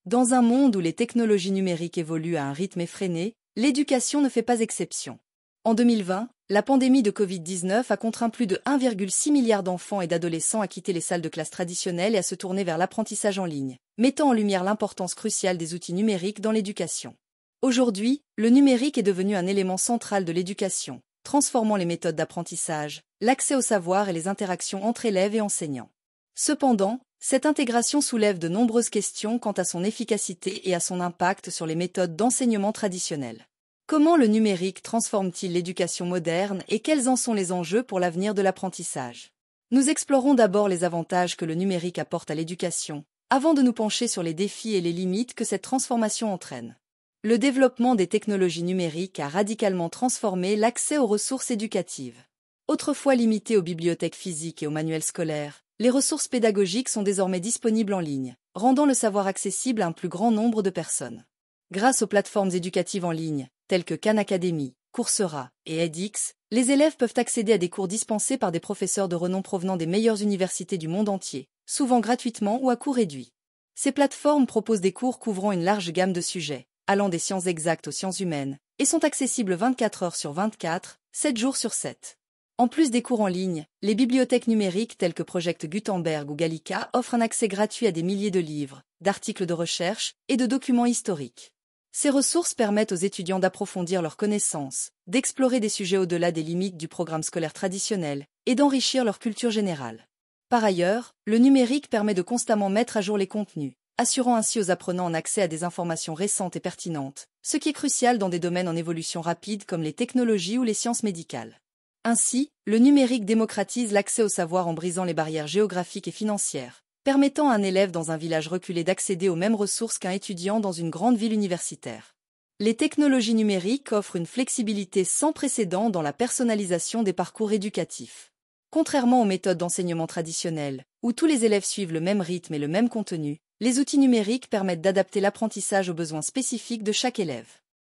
Dans un monde où les technologies numériques évoluent à un rythme effréné, l'éducation ne fait pas exception. En 2020, la pandémie de Covid-19 a contraint plus de 1,6 milliard d'enfants et d'adolescents à quitter les salles de classe traditionnelles et à se tourner vers l'apprentissage en ligne, mettant en lumière l'importance cruciale des outils numériques dans l'éducation. Aujourd'hui, le numérique est devenu un élément central de l'éducation, transformant les méthodes d'apprentissage, l'accès au savoir et les interactions entre élèves et enseignants. Cependant, cette intégration soulève de nombreuses questions quant à son efficacité et à son impact sur les méthodes d'enseignement traditionnelles. Comment le numérique transforme-t-il l'éducation moderne et quels en sont les enjeux pour l'avenir de l'apprentissage? Nous explorons d'abord les avantages que le numérique apporte à l'éducation, avant de nous pencher sur les défis et les limites que cette transformation entraîne. Le développement des technologies numériques a radicalement transformé l'accès aux ressources éducatives. Autrefois limité aux bibliothèques physiques et aux manuels scolaires, les ressources pédagogiques sont désormais disponibles en ligne, rendant le savoir accessible à un plus grand nombre de personnes. Grâce aux plateformes éducatives en ligne, telles que Khan Academy, Coursera et edX, les élèves peuvent accéder à des cours dispensés par des professeurs de renom provenant des meilleures universités du monde entier, souvent gratuitement ou à coût réduit. Ces plateformes proposent des cours couvrant une large gamme de sujets, allant des sciences exactes aux sciences humaines, et sont accessibles 24 heures sur 24, 7 jours sur 7. En plus des cours en ligne, les bibliothèques numériques telles que Project Gutenberg ou Gallica offrent un accès gratuit à des milliers de livres, d'articles de recherche et de documents historiques. Ces ressources permettent aux étudiants d'approfondir leurs connaissances, d'explorer des sujets au-delà des limites du programme scolaire traditionnel et d'enrichir leur culture générale. Par ailleurs, le numérique permet de constamment mettre à jour les contenus, assurant ainsi aux apprenants un accès à des informations récentes et pertinentes, ce qui est crucial dans des domaines en évolution rapide comme les technologies ou les sciences médicales. Ainsi, le numérique démocratise l'accès au savoir en brisant les barrières géographiques et financières, permettant à un élève dans un village reculé d'accéder aux mêmes ressources qu'un étudiant dans une grande ville universitaire. Les technologies numériques offrent une flexibilité sans précédent dans la personnalisation des parcours éducatifs. Contrairement aux méthodes d'enseignement traditionnelles, où tous les élèves suivent le même rythme et le même contenu, les outils numériques permettent d'adapter l'apprentissage aux besoins spécifiques de chaque élève.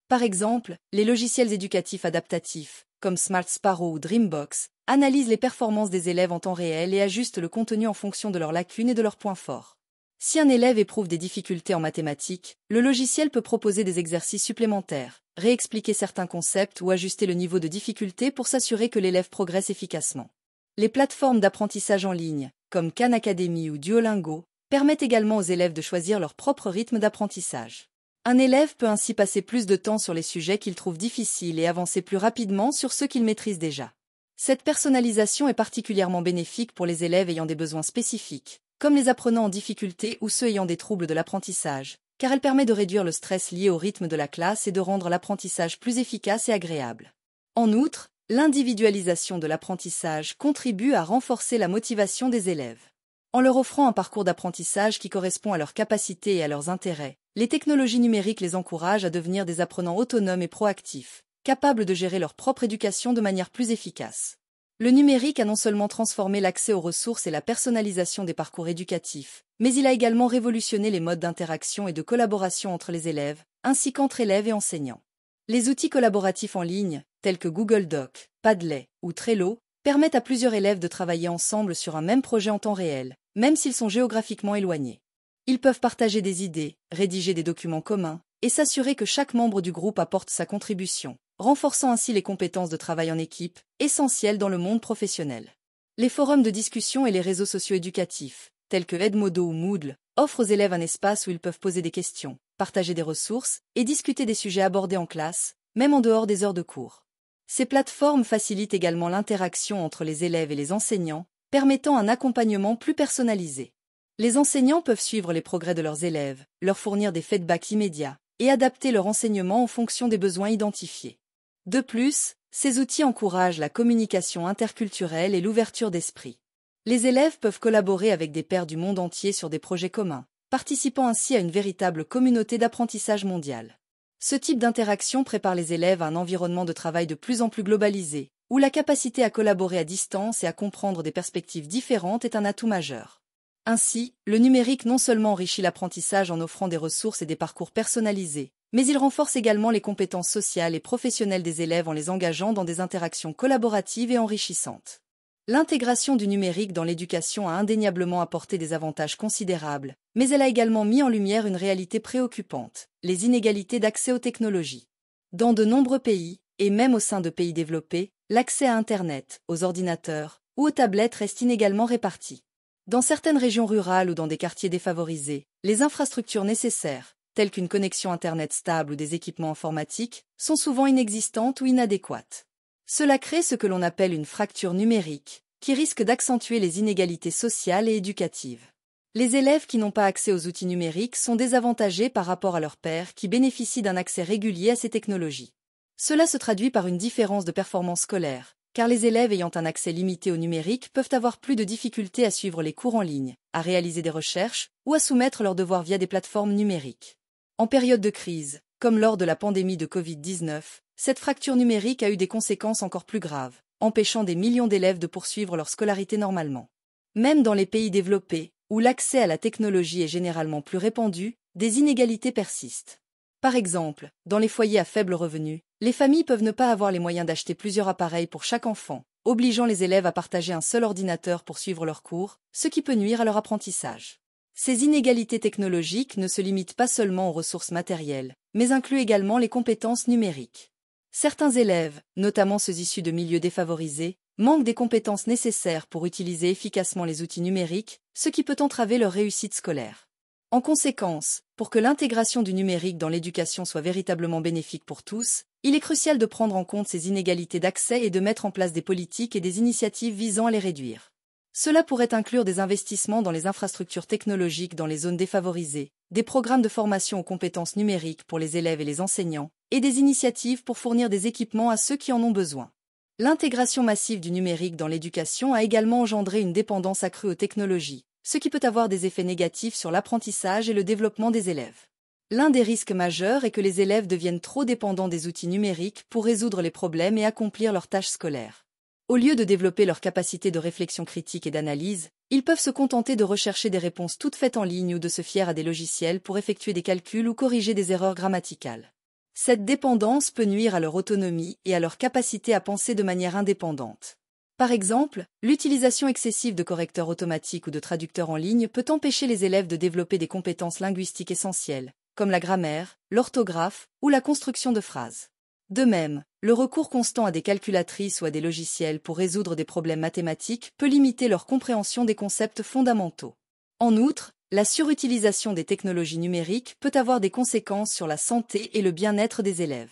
Par exemple, les logiciels éducatifs adaptatifs, comme Smart Sparrow ou Dreambox, analysent les performances des élèves en temps réel et ajustent le contenu en fonction de leurs lacunes et de leurs points forts. Si un élève éprouve des difficultés en mathématiques, le logiciel peut proposer des exercices supplémentaires, réexpliquer certains concepts ou ajuster le niveau de difficulté pour s'assurer que l'élève progresse efficacement. Les plateformes d'apprentissage en ligne, comme Khan Academy ou Duolingo, permettent également aux élèves de choisir leur propre rythme d'apprentissage. Un élève peut ainsi passer plus de temps sur les sujets qu'il trouve difficiles et avancer plus rapidement sur ceux qu'il maîtrise déjà. Cette personnalisation est particulièrement bénéfique pour les élèves ayant des besoins spécifiques, comme les apprenants en difficulté ou ceux ayant des troubles de l'apprentissage, car elle permet de réduire le stress lié au rythme de la classe et de rendre l'apprentissage plus efficace et agréable. En outre, l'individualisation de l'apprentissage contribue à renforcer la motivation des élèves. En leur offrant un parcours d'apprentissage qui correspond à leurs capacités et à leurs intérêts, les technologies numériques les encouragent à devenir des apprenants autonomes et proactifs, capables de gérer leur propre éducation de manière plus efficace. Le numérique a non seulement transformé l'accès aux ressources et la personnalisation des parcours éducatifs, mais il a également révolutionné les modes d'interaction et de collaboration entre les élèves, ainsi qu'entre élèves et enseignants. Les outils collaboratifs en ligne, tels que Google Docs, Padlet ou Trello, permettent à plusieurs élèves de travailler ensemble sur un même projet en temps réel, même s'ils sont géographiquement éloignés. Ils peuvent partager des idées, rédiger des documents communs, et s'assurer que chaque membre du groupe apporte sa contribution, renforçant ainsi les compétences de travail en équipe, essentielles dans le monde professionnel. Les forums de discussion et les réseaux sociaux éducatifs, tels que Edmodo ou Moodle, offrent aux élèves un espace où ils peuvent poser des questions, partager des ressources et discuter des sujets abordés en classe, même en dehors des heures de cours. Ces plateformes facilitent également l'interaction entre les élèves et les enseignants, permettant un accompagnement plus personnalisé. Les enseignants peuvent suivre les progrès de leurs élèves, leur fournir des feedbacks immédiats et adapter leur enseignement en fonction des besoins identifiés. De plus, ces outils encouragent la communication interculturelle et l'ouverture d'esprit. Les élèves peuvent collaborer avec des pairs du monde entier sur des projets communs, participant ainsi à une véritable communauté d'apprentissage mondiale. Ce type d'interaction prépare les élèves à un environnement de travail de plus en plus globalisé, où la capacité à collaborer à distance et à comprendre des perspectives différentes est un atout majeur. Ainsi, le numérique non seulement enrichit l'apprentissage en offrant des ressources et des parcours personnalisés, mais il renforce également les compétences sociales et professionnelles des élèves en les engageant dans des interactions collaboratives et enrichissantes. L'intégration du numérique dans l'éducation a indéniablement apporté des avantages considérables, mais elle a également mis en lumière une réalité préoccupante, les inégalités d'accès aux technologies. Dans de nombreux pays, et même au sein de pays développés, l'accès à Internet, aux ordinateurs ou aux tablettes reste inégalement réparti. Dans certaines régions rurales ou dans des quartiers défavorisés, les infrastructures nécessaires, telles qu'une connexion Internet stable ou des équipements informatiques, sont souvent inexistantes ou inadéquates. Cela crée ce que l'on appelle une fracture numérique, qui risque d'accentuer les inégalités sociales et éducatives. Les élèves qui n'ont pas accès aux outils numériques sont désavantagés par rapport à leurs pairs qui bénéficient d'un accès régulier à ces technologies. Cela se traduit par une différence de performance scolaire, car les élèves ayant un accès limité au numérique peuvent avoir plus de difficultés à suivre les cours en ligne, à réaliser des recherches ou à soumettre leurs devoirs via des plateformes numériques. En période de crise, comme lors de la pandémie de Covid-19, cette fracture numérique a eu des conséquences encore plus graves, empêchant des millions d'élèves de poursuivre leur scolarité normalement. Même dans les pays développés, où l'accès à la technologie est généralement plus répandu, des inégalités persistent. Par exemple, dans les foyers à faible revenu, les familles peuvent ne pas avoir les moyens d'acheter plusieurs appareils pour chaque enfant, obligeant les élèves à partager un seul ordinateur pour suivre leurs cours, ce qui peut nuire à leur apprentissage. Ces inégalités technologiques ne se limitent pas seulement aux ressources matérielles, mais incluent également les compétences numériques. Certains élèves, notamment ceux issus de milieux défavorisés, manquent des compétences nécessaires pour utiliser efficacement les outils numériques, ce qui peut entraver leur réussite scolaire. En conséquence, pour que l'intégration du numérique dans l'éducation soit véritablement bénéfique pour tous, il est crucial de prendre en compte ces inégalités d'accès et de mettre en place des politiques et des initiatives visant à les réduire. Cela pourrait inclure des investissements dans les infrastructures technologiques dans les zones défavorisées, des programmes de formation aux compétences numériques pour les élèves et les enseignants, et des initiatives pour fournir des équipements à ceux qui en ont besoin. L'intégration massive du numérique dans l'éducation a également engendré une dépendance accrue aux technologies, ce qui peut avoir des effets négatifs sur l'apprentissage et le développement des élèves. L'un des risques majeurs est que les élèves deviennent trop dépendants des outils numériques pour résoudre les problèmes et accomplir leurs tâches scolaires. Au lieu de développer leur capacité de réflexion critique et d'analyse, ils peuvent se contenter de rechercher des réponses toutes faites en ligne ou de se fier à des logiciels pour effectuer des calculs ou corriger des erreurs grammaticales. Cette dépendance peut nuire à leur autonomie et à leur capacité à penser de manière indépendante. Par exemple, l'utilisation excessive de correcteurs automatiques ou de traducteurs en ligne peut empêcher les élèves de développer des compétences linguistiques essentielles, comme la grammaire, l'orthographe ou la construction de phrases. De même, le recours constant à des calculatrices ou à des logiciels pour résoudre des problèmes mathématiques peut limiter leur compréhension des concepts fondamentaux. En outre, la surutilisation des technologies numériques peut avoir des conséquences sur la santé et le bien-être des élèves.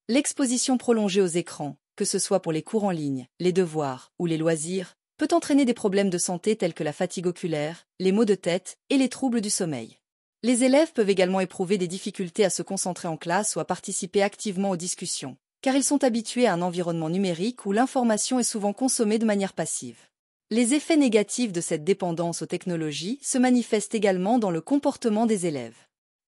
L'exposition prolongée aux écrans, que ce soit pour les cours en ligne, les devoirs ou les loisirs, peut entraîner des problèmes de santé tels que la fatigue oculaire, les maux de tête et les troubles du sommeil. Les élèves peuvent également éprouver des difficultés à se concentrer en classe ou à participer activement aux discussions, car ils sont habitués à un environnement numérique où l'information est souvent consommée de manière passive. Les effets négatifs de cette dépendance aux technologies se manifestent également dans le comportement des élèves.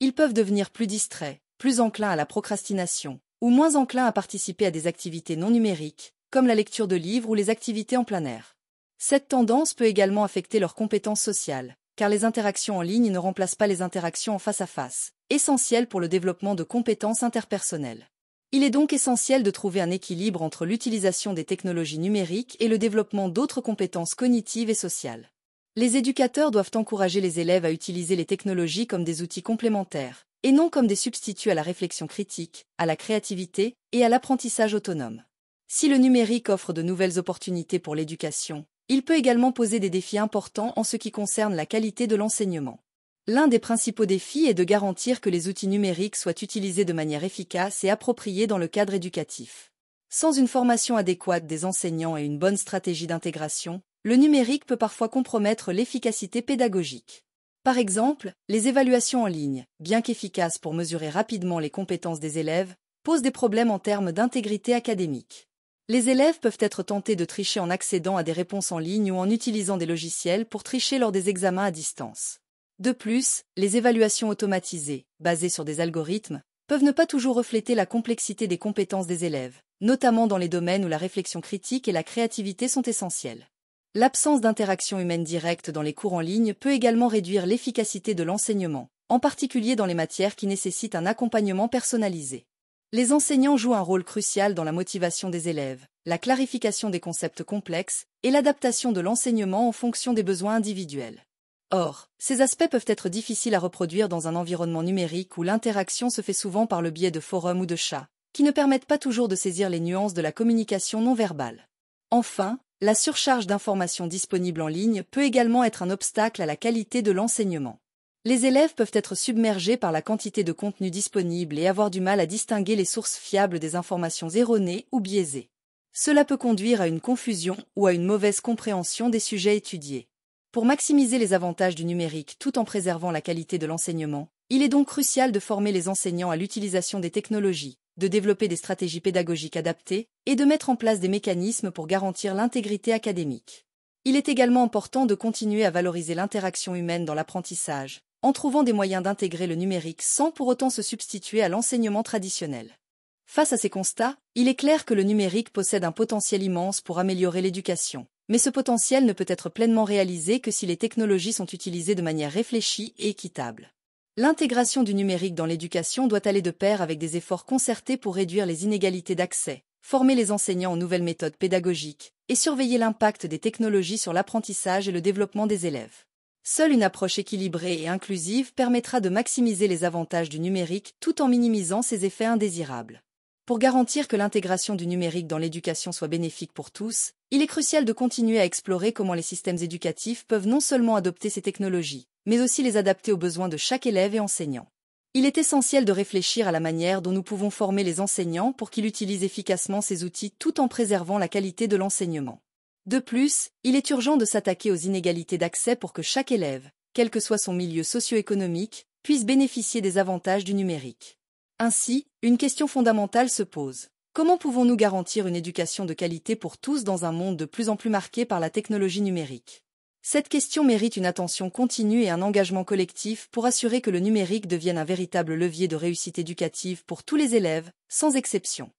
Ils peuvent devenir plus distraits, plus enclins à la procrastination, ou moins enclins à participer à des activités non numériques, comme la lecture de livres ou les activités en plein air. Cette tendance peut également affecter leurs compétences sociales, car les interactions en ligne ne remplacent pas les interactions en face à face, essentielles pour le développement de compétences interpersonnelles. Il est donc essentiel de trouver un équilibre entre l'utilisation des technologies numériques et le développement d'autres compétences cognitives et sociales. Les éducateurs doivent encourager les élèves à utiliser les technologies comme des outils complémentaires, et non comme des substituts à la réflexion critique, à la créativité et à l'apprentissage autonome. Si le numérique offre de nouvelles opportunités pour l'éducation, il peut également poser des défis importants en ce qui concerne la qualité de l'enseignement. L'un des principaux défis est de garantir que les outils numériques soient utilisés de manière efficace et appropriée dans le cadre éducatif. Sans une formation adéquate des enseignants et une bonne stratégie d'intégration, le numérique peut parfois compromettre l'efficacité pédagogique. Par exemple, les évaluations en ligne, bien qu'efficaces pour mesurer rapidement les compétences des élèves, posent des problèmes en termes d'intégrité académique. Les élèves peuvent être tentés de tricher en accédant à des réponses en ligne ou en utilisant des logiciels pour tricher lors des examens à distance. De plus, les évaluations automatisées, basées sur des algorithmes, peuvent ne pas toujours refléter la complexité des compétences des élèves, notamment dans les domaines où la réflexion critique et la créativité sont essentielles. L'absence d'interaction humaine directe dans les cours en ligne peut également réduire l'efficacité de l'enseignement, en particulier dans les matières qui nécessitent un accompagnement personnalisé. Les enseignants jouent un rôle crucial dans la motivation des élèves, la clarification des concepts complexes et l'adaptation de l'enseignement en fonction des besoins individuels. Or, ces aspects peuvent être difficiles à reproduire dans un environnement numérique où l'interaction se fait souvent par le biais de forums ou de chats, qui ne permettent pas toujours de saisir les nuances de la communication non verbale. Enfin, la surcharge d'informations disponibles en ligne peut également être un obstacle à la qualité de l'enseignement. Les élèves peuvent être submergés par la quantité de contenu disponible et avoir du mal à distinguer les sources fiables des informations erronées ou biaisées. Cela peut conduire à une confusion ou à une mauvaise compréhension des sujets étudiés. Pour maximiser les avantages du numérique tout en préservant la qualité de l'enseignement, il est donc crucial de former les enseignants à l'utilisation des technologies, de développer des stratégies pédagogiques adaptées et de mettre en place des mécanismes pour garantir l'intégrité académique. Il est également important de continuer à valoriser l'interaction humaine dans l'apprentissage, en trouvant des moyens d'intégrer le numérique sans pour autant se substituer à l'enseignement traditionnel. Face à ces constats, il est clair que le numérique possède un potentiel immense pour améliorer l'éducation. Mais ce potentiel ne peut être pleinement réalisé que si les technologies sont utilisées de manière réfléchie et équitable. L'intégration du numérique dans l'éducation doit aller de pair avec des efforts concertés pour réduire les inégalités d'accès, former les enseignants aux nouvelles méthodes pédagogiques et surveiller l'impact des technologies sur l'apprentissage et le développement des élèves. Seule une approche équilibrée et inclusive permettra de maximiser les avantages du numérique tout en minimisant ses effets indésirables. Pour garantir que l'intégration du numérique dans l'éducation soit bénéfique pour tous, il est crucial de continuer à explorer comment les systèmes éducatifs peuvent non seulement adopter ces technologies, mais aussi les adapter aux besoins de chaque élève et enseignant. Il est essentiel de réfléchir à la manière dont nous pouvons former les enseignants pour qu'ils utilisent efficacement ces outils tout en préservant la qualité de l'enseignement. De plus, il est urgent de s'attaquer aux inégalités d'accès pour que chaque élève, quel que soit son milieu socio-économique, puisse bénéficier des avantages du numérique. Ainsi, une question fondamentale se pose. Comment pouvons-nous garantir une éducation de qualité pour tous dans un monde de plus en plus marqué par la technologie numérique? Cette question mérite une attention continue et un engagement collectif pour assurer que le numérique devienne un véritable levier de réussite éducative pour tous les élèves, sans exception.